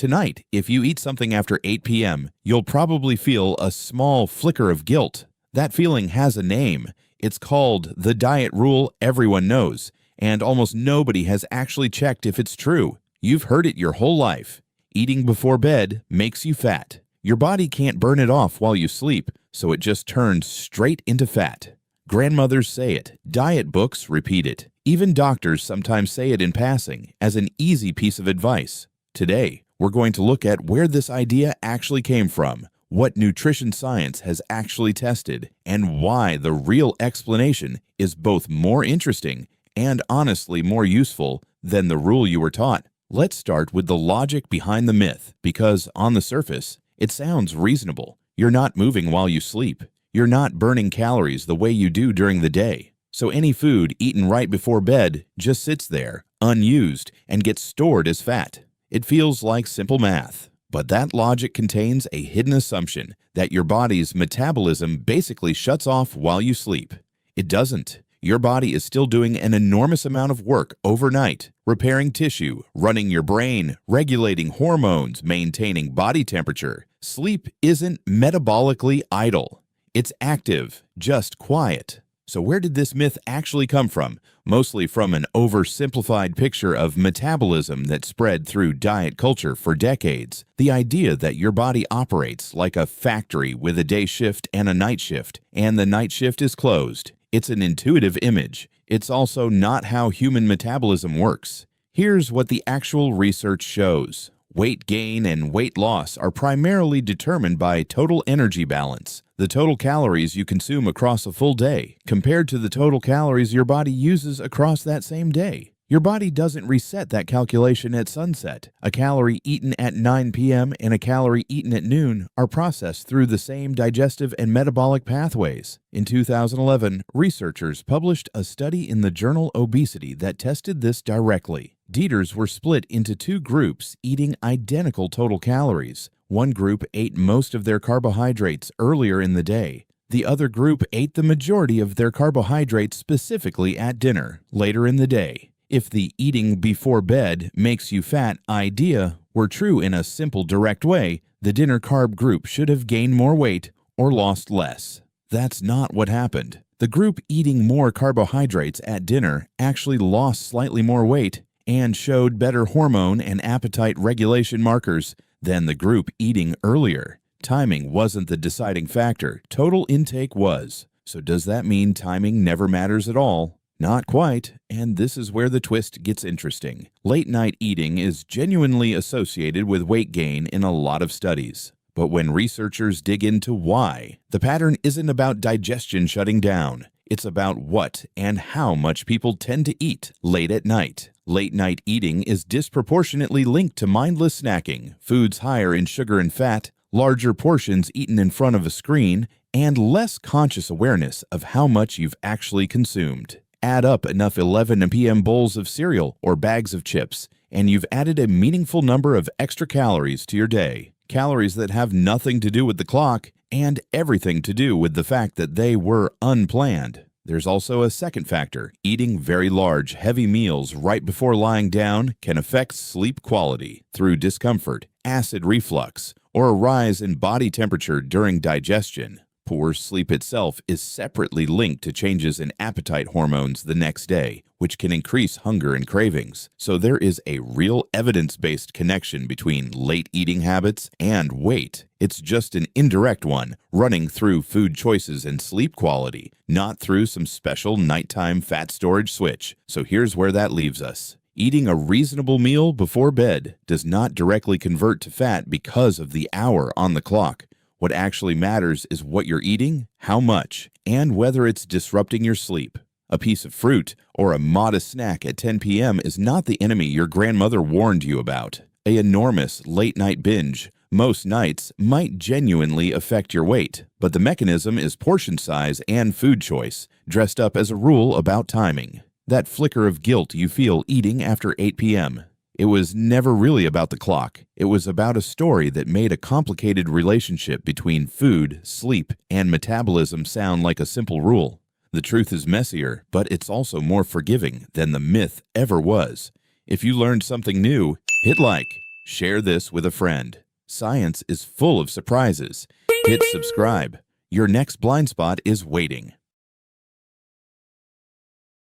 Tonight, if you eat something after 8 p.m., you'll probably feel a small flicker of guilt. That feeling has a name. It's called the diet rule everyone knows, and almost nobody has actually checked if it's true. You've heard it your whole life. Eating before bed makes you fat. Your body can't burn it off while you sleep, so it just turns straight into fat. Grandmothers say it. Diet books repeat it. Even doctors sometimes say it in passing as an easy piece of advice. Today, we're going to look at where this idea actually came from, what nutrition science has actually tested, and why the real explanation is both more interesting and honestly more useful than the rule you were taught. Let's start with the logic behind the myth, because on the surface, it sounds reasonable. You're not moving while you sleep. You're not burning calories the way you do during the day. So any food eaten right before bed just sits there, unused, and gets stored as fat. It feels like simple math. But that logic contains a hidden assumption that your body's metabolism basically shuts off while you sleep. It doesn't. Your body is still doing an enormous amount of work overnight, repairing tissue, running your brain, regulating hormones, maintaining body temperature. Sleep isn't metabolically idle. It's active, just quiet. So where did this myth actually come from? Mostly from an oversimplified picture of metabolism that spread through diet culture for decades. The idea that your body operates like a factory with a day shift and a night shift, and the night shift is closed. It's an intuitive image. It's also not how human metabolism works. Here's what the actual research shows. Weight gain and weight loss are primarily determined by total energy balance, the total calories you consume across a full day, compared to the total calories your body uses across that same day. Your body doesn't reset that calculation at sunset. A calorie eaten at 9 p.m. and a calorie eaten at noon are processed through the same digestive and metabolic pathways. In 2011, researchers published a study in the journal Obesity that tested this directly. Eaters were split into two groups eating identical total calories. One group ate most of their carbohydrates earlier in the day. The other group ate the majority of their carbohydrates specifically at dinner, later in the day. If the eating before bed makes you fat idea were true in a simple, direct way, the dinner carb group should have gained more weight or lost less. That's not what happened. The group eating more carbohydrates at dinner actually lost slightly more weight and showed better hormone and appetite regulation markers than the group eating earlier. Timing wasn't the deciding factor. Total intake was. So does that mean timing never matters at all? Not quite, and this is where the twist gets interesting. Late-night eating is genuinely associated with weight gain in a lot of studies. But when researchers dig into why, the pattern isn't about digestion shutting down. It's about what and how much people tend to eat late at night. Late-night eating is disproportionately linked to mindless snacking, foods higher in sugar and fat, larger portions eaten in front of a screen, and less conscious awareness of how much you've actually consumed. Add up enough 11 p.m. bowls of cereal or bags of chips, and you've added a meaningful number of extra calories to your day. Calories that have nothing to do with the clock and everything to do with the fact that they were unplanned. There's also a second factor. Eating very large, heavy meals right before lying down can affect sleep quality through discomfort, acid reflux, or a rise in body temperature during digestion. Poor sleep itself is separately linked to changes in appetite hormones the next day, which can increase hunger and cravings. So there is a real evidence-based connection between late eating habits and weight. It's just an indirect one, running through food choices and sleep quality, not through some special nighttime fat storage switch. So here's where that leaves us. Eating a reasonable meal before bed does not directly convert to fat because of the hour on the clock. What actually matters is what you're eating, how much, and whether it's disrupting your sleep. A piece of fruit or a modest snack at 10 p.m. is not the enemy your grandmother warned you about. An enormous late-night binge, most nights, might genuinely affect your weight, but the mechanism is portion size and food choice, dressed up as a rule about timing. That flicker of guilt you feel eating after 8 p.m. It was never really about the clock. It was about a story that made a complicated relationship between food, sleep, and metabolism sound like a simple rule. The truth is messier, but it's also more forgiving than the myth ever was. If you learned something new, hit like. Share this with a friend. Science is full of surprises. Hit subscribe. Your next blind spot is waiting.